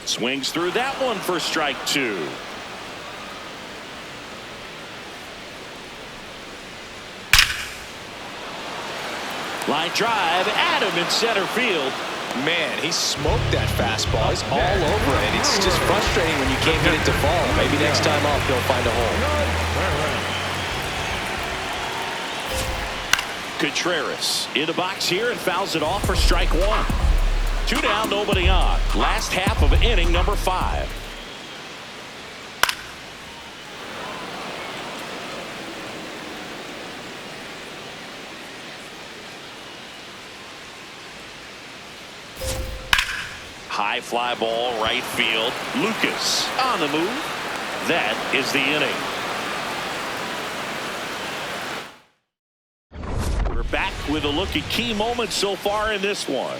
Swings through that one for strike two. Line drive, Adam in center field. Man, he smoked that fastball. He's all over it. It's just frustrating when you can't get it to fall. Maybe next time up he'll find a hole. Contreras in the box here and fouls it off for strike one. 2 down, nobody on. Last half of inning number 5. High fly ball, right field. Lucas on the move. That is the inning. We're back with a look at key moments so far in this one.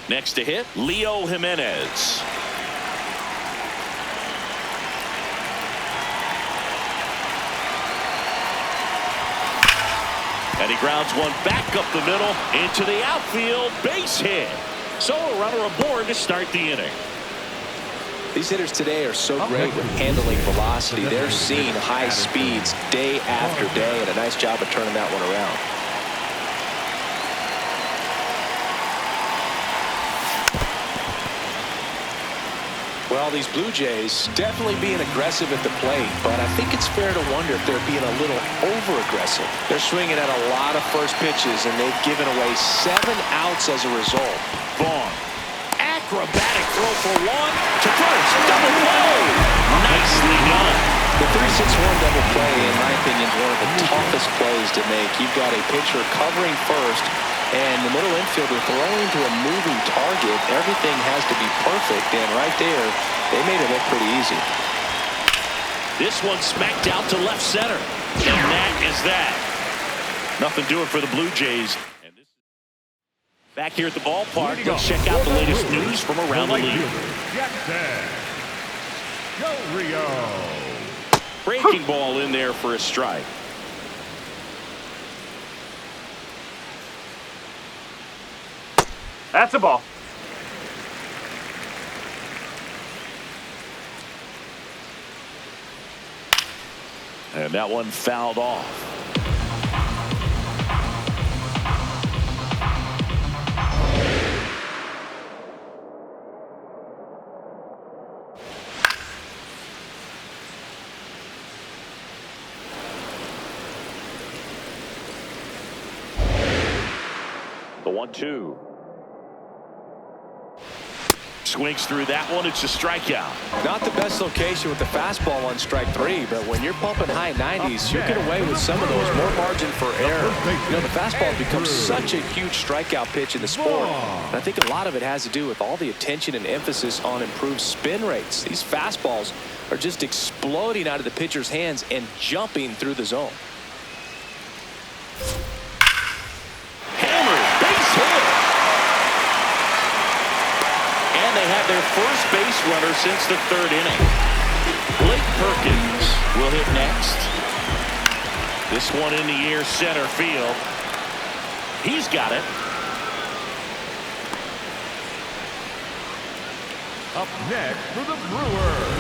Next to hit, Leo Jimenez. And he grounds one back up the middle into the outfield. Base hit. So a runner aboard to start the inning. These hitters today are so great with handling velocity. They're seeing high speeds day after day, and a nice job of turning that one around. Well, these Blue Jays definitely being aggressive at the plate, but I think it's fair to wonder if they're being a little over-aggressive. They're swinging at a lot of first pitches, and they've given away 7 outs as a result. Vaughn, acrobatic throw for one to first. Double play. Nicely done. The 3-6-1 double play, in my opinion, is one of the toughest plays to make. You've got a pitcher covering first, and the middle infielder throwing to a moving target. Everything has to be perfect, and right there, they made it look pretty easy. This one smacked out to left center, and that is that. Nothing doing for the Blue Jays. Back here at the ballpark, let's check out the latest news from around the league. Breaking ball in there for a strike. That's a ball. And that one fouled off. The 1-2. Swings through that one. It's a strikeout. Not the best location with the fastball on strike 3, but when you're pumping high 90s, you get away with some of those. More margin for error. You know, the fastball becomes such a huge strikeout pitch in the sport. And I think a lot of it has to do with all the attention and emphasis on improved spin rates. These fastballs are just exploding out of the pitcher's hands and jumping through the zone. They have their first base runner since the 3rd inning. Blake Perkins will hit next. This one in the air, center field. He's got it. Up next for the Brewers,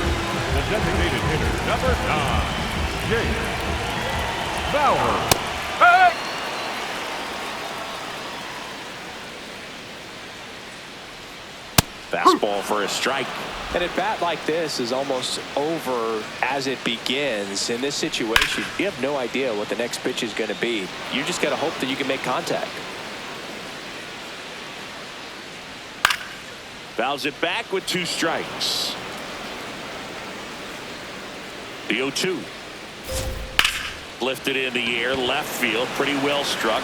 the designated hitter, number 9, Jake Bauer. Hey! Fastball for a strike. And at bat like this is almost over as it begins. In this situation, you have no idea what the next pitch is going to be. You just got to hope that you can make contact. Fouls it back with 2 strikes. The 0-2. Lifted in the air, left field, pretty well struck.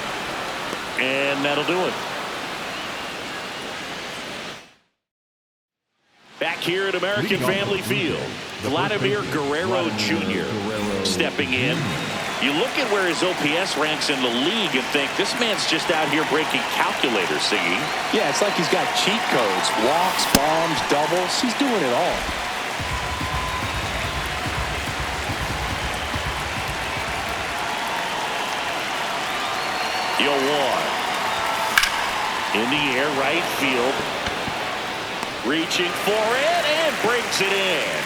And that'll do it. Back here at American Family Field, Vladimir Guerrero Jr. stepping in. You look at where his OPS ranks in the league and think, this man's just out here breaking calculators, singing. Yeah, it's like he's got cheat codes. Walks, bombs, doubles. He's doing it all. The 0-1. In the air, right field. Reaching for it and brings it in.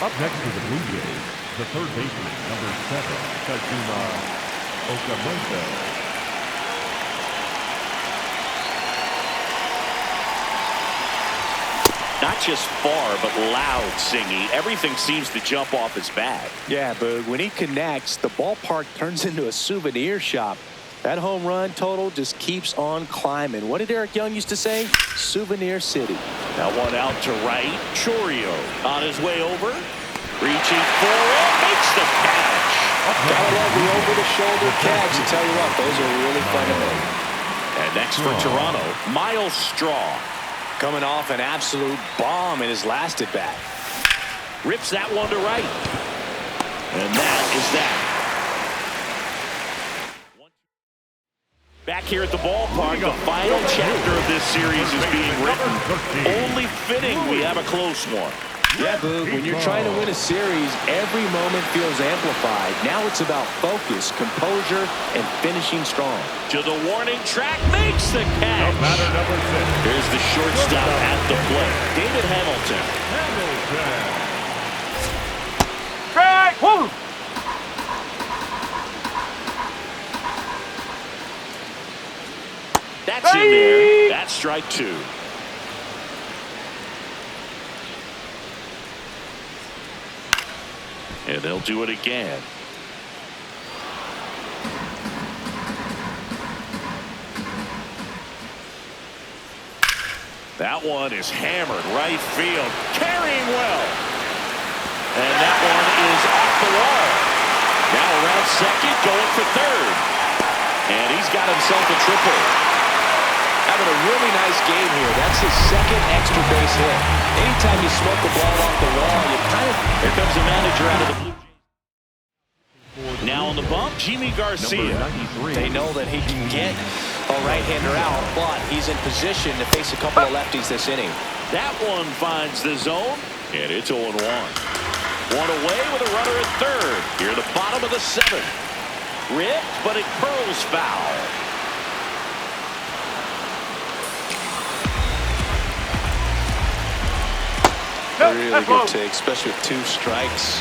Up next for the Blue Jays, the third baseman, number 7, Kazuma Okamoto. Not just far, but loud singing. Everything seems to jump off his bat. Yeah, but when he connects, the ballpark turns into a souvenir shop. That home run total just keeps on climbing. What did Eric Young used to say? Souvenir City. That one out to right. Chorio on his way over. Reaching for it. Makes the catch. Gotta love the over-the-shoulder catch. I tell you what, those are really fun to make. And next for Toronto, Miles Straw. Coming off an absolute bomb in his last at-bat. Rips that one to right. And that is that. Back here at the ballpark, the final chapter of this series is being written. Only fitting we have a close one. Yeah, Boog, when you're trying to win a series, every moment feels amplified. Now it's about focus, composure, and finishing strong. To the warning track, makes the catch. Batter number 6. Here's the shortstop at the plate, David Hamilton. Strike! Woo! That's in there. That's strike 2. And they'll do it again. That one is hammered right field. Carrying well. And that one is off the wall. Now around second, going for third. And he's got himself a triple. Having a really nice game here. That's his second extra base hit. Anytime you smoke the ball off the wall, you kind of... Here comes the manager out of the Blue Jays. Now on the bump, Jimmy Garcia. They know that he can get a right-hander out, but he's in position to face a couple of lefties this inning. That one finds the zone, and it's 0-1. One away with a runner at third. Here the bottom of the 7th. Ripped, but it curls foul. Really good take, especially with 2 strikes.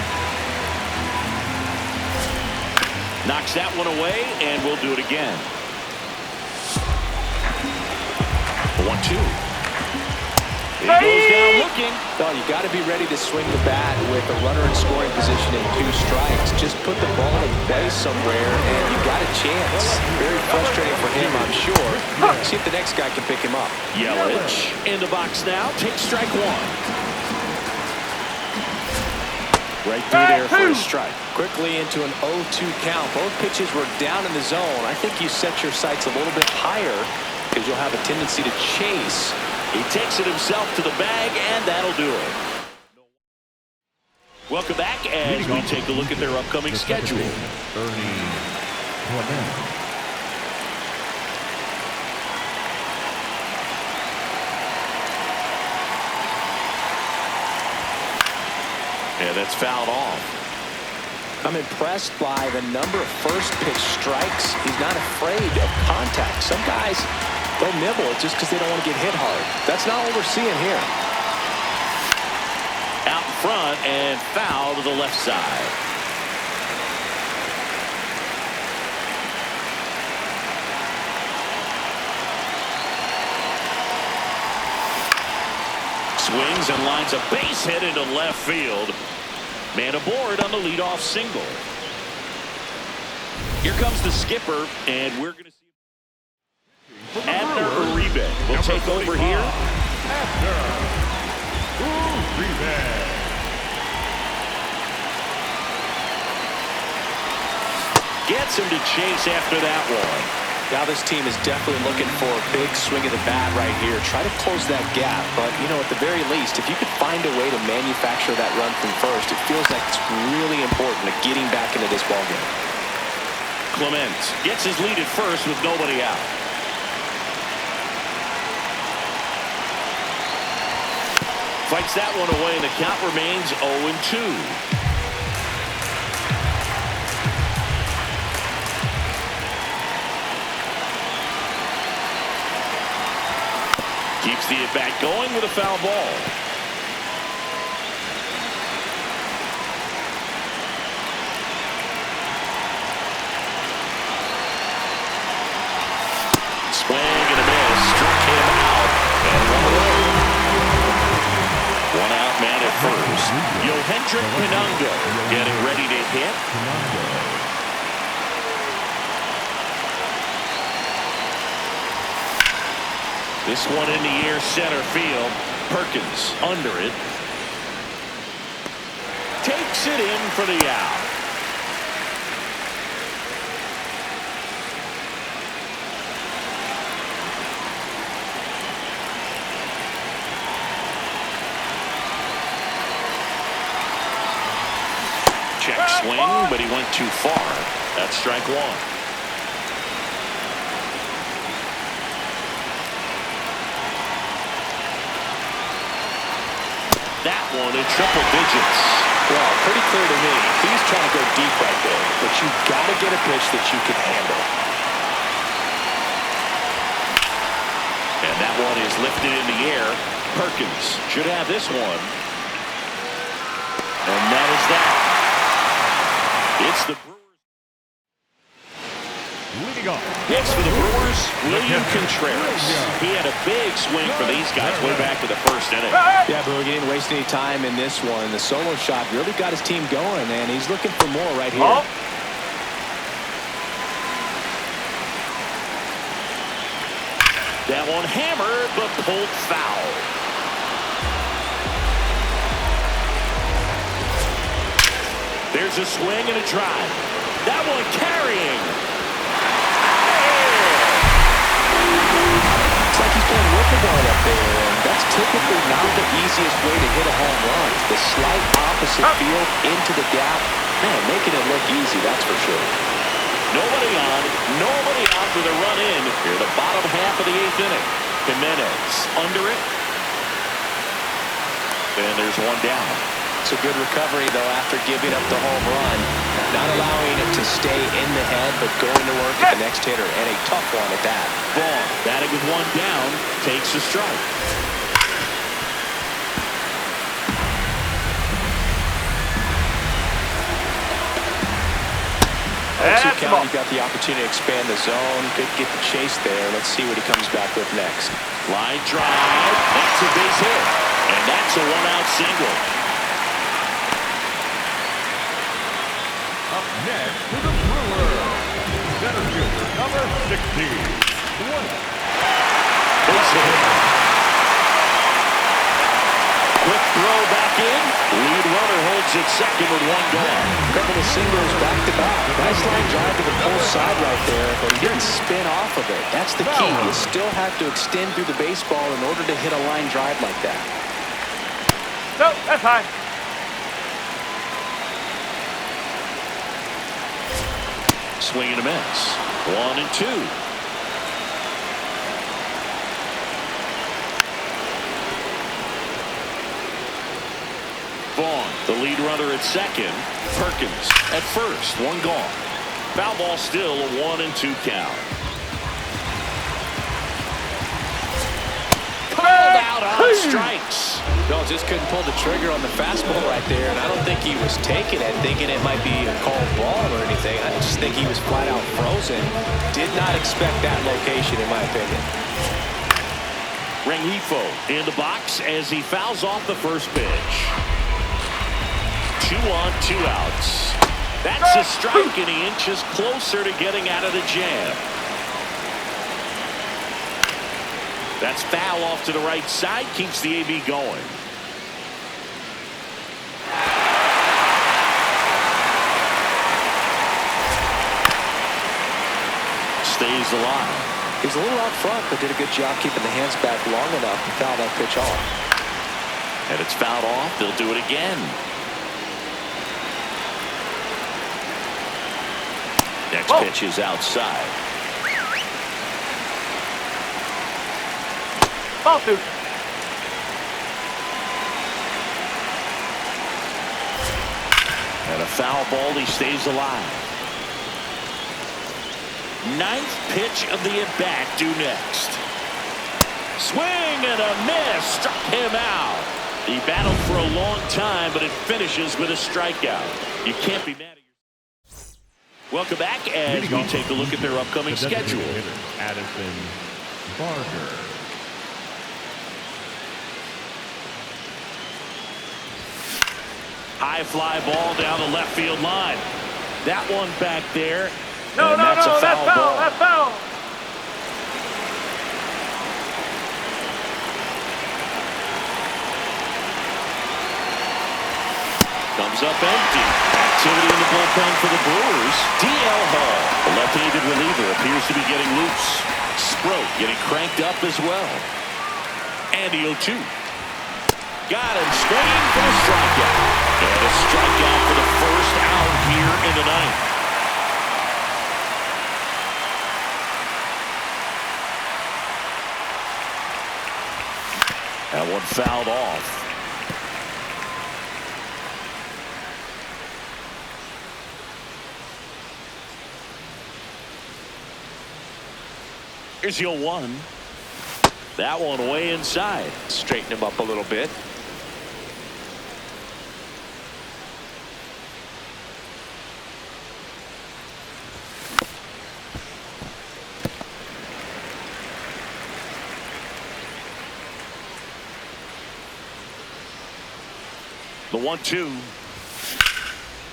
Knocks that one away, and we'll do it again. 1-2. He goes down looking. No, you got to be ready to swing the bat with a runner in scoring position and 2 strikes. Just put the ball in play somewhere, and you got a chance. Very frustrating for him, I'm sure. See if the next guy can pick him up. Yelich in the box now. Takes strike 1. Right through there for a strike. Quickly into an 0-2 count. Both pitches were down in the zone. I think you set your sights a little bit higher because you'll have a tendency to chase. He takes it himself to the bag, and that'll do it. Welcome back as we take a look at their upcoming schedule. Yeah, that's fouled off. I'm impressed by the number of first pitch strikes. He's not afraid of contact. Some guys, they'll nibble it just because they don't want to get hit hard. That's not what we're seeing here. Out front and foul to the left side. Swings and lines a base hit into left field. Man aboard on the leadoff single. Here comes the skipper, and we're going to see Abner Uribe will take over here. Abner Uribe. Gets him to chase after that one. Now this team is definitely looking for a big swing of the bat right here. Try to close that gap, but you know, at the very least, if you could find a way to manufacture that run from first, it feels like it's really important to getting back into this ballgame. Clement gets his lead at first with nobody out. Fights that one away, and the count remains 0-2. Keeps the at-bat going with a foul ball. Swing and a miss. Struck him out. And one away. One out man at first. Yohendrick Pinungo getting ready to hit. This one in the air, center field. Perkins under it. Takes it in for the out. Check swing, but he went too far. That's strike one. That one in triple digits. Well, pretty clear to me. He's trying to go deep right there, but you've got to get a pitch that you can handle. And that one is lifted in the air. Perkins should have this one. And that is that. It's the Brewers. Leading off. Next for the Brewers, William Contreras. He had a big swing for these guys way back to the first inning. Yeah, Boogie didn't waste any time in this one. The solo shot really got his team going, and he's looking for more right here. Oh. That one hammered, but pulled foul. There's a swing and a drive. That one carrying. It's like he's playing wiffle-ball up there, and that's typically not the easiest way to hit a home run. The slight opposite field into the gap, man, making it look easy, that's for sure. Nobody out with a run in here, the bottom half of the eighth inning. Jimenez under it. And there's one down. It's a good recovery, though, after giving up the home run. Not allowing it to stay in the head, but going to work at the next hitter, and a tough one at that. Vaughn, batting with one down, takes a strike. Count, you've got the opportunity to expand the zone. Good get the chase there. Let's see what he comes back with next. Line drive. That's a base hit. And that's a one-out single. Up next to the Brewers. Center fielder, number 16. Base hit. Quick throw back in. Lead runner holds it second with one gone. Couple of singles back-to-back. Nice line drive to the pull side right there, but he didn't spin off of it. That's the key. You still have to extend through the baseball in order to hit a line drive like that. No, that's high. Swing and a miss. 1-2. Vaughn, the lead runner at second. Perkins at first. One gone. Foul ball still a 1-2 count. Called out on strikes. No, just couldn't pull the trigger on the fastball right there, and I don't think he was taking it, thinking it might be a called ball or anything. I just think he was flat out frozen. Did not expect that location, in my opinion. Rengifo in the box as he fouls off the first pitch. 2 on, 2 outs. That's a strike, and he inches closer to getting out of the jam. That's foul off to the right side, keeps the AB going. Stays alive. He's a little out front, but did a good job keeping the hands back long enough to foul that pitch off. And it's fouled off. They'll do it again. Next pitch is outside. Ball two. And a foul ball. He stays alive. Ninth pitch of the at-bat due next. Swing and a miss. Struck him out. He battled for a long time, but it finishes with a strikeout. You can't be mad at yourself. Welcome back as we take a look at their upcoming schedule. Addison Barker. High fly ball down the left field line. That one back there. No, that's a foul ball. That's foul. Comes up empty. Activity in the bullpen for the Brewers. D.L. Hall, the left-handed reliever, appears to be getting loose. Sproat getting cranked up as well. And the 0-2. Got him swinging for a strikeout. And a strikeout for the first out here in the ninth. That one fouled off. Here's the 0-1. That one way inside. Straighten him up a little bit. The 1-2.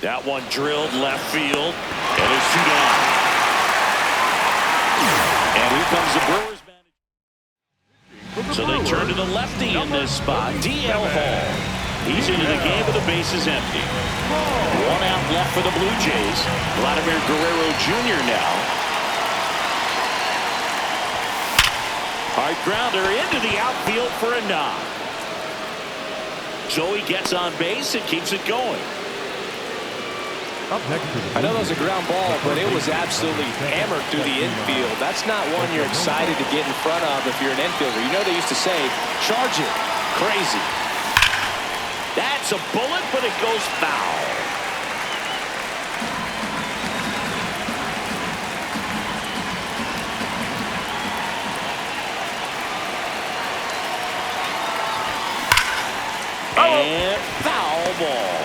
That one drilled left field. And it's 2 down. And here comes the Brewers. So they turn to the lefty in this spot. D.L. Hall. He's into the game with the bases empty. 1 out left for the Blue Jays. Vladimir Guerrero Jr. now. Hard grounder into the outfield for a knock. So he gets on base and keeps it going. I know that was a ground ball, but it was absolutely hammered through the infield. That's not one you're excited to get in front of if you're an infielder. You know they used to say, charge it. Crazy. That's a bullet, but it goes foul. And foul ball.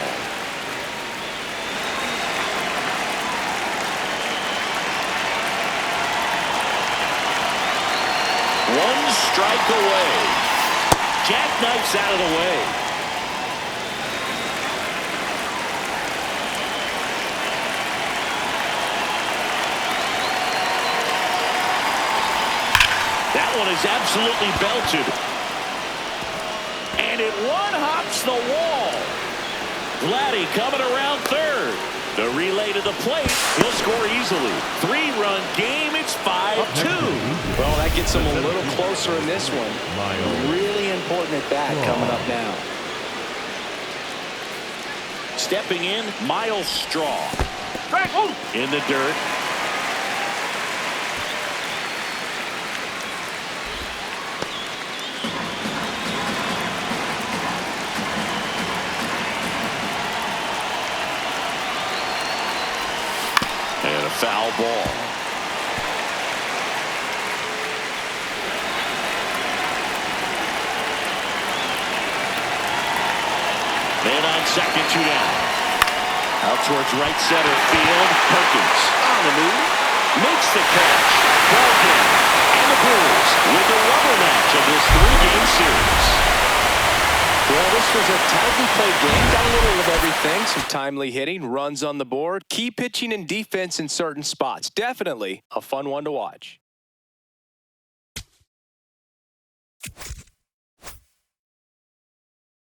One strike away. Jackknifes out of the way. That one is absolutely belted. And it one-hops the wall. Vladdy coming around third. The relay to the plate. He'll score easily. 3-run game. It's 5-2. Well, that gets him a little closer in this one. Really important at bat coming up now. Stepping in, Miles Straw. In the dirt. And a foul ball. Man on second, 2 down. Out towards right center field. Perkins on the move. Makes the catch. Ball game. And the Brewers with the rubber match of this 3-game series. Well, this was a tightly played game. Got a little of everything. Some timely hitting, runs on the board, key pitching and defense in certain spots. Definitely a fun one to watch.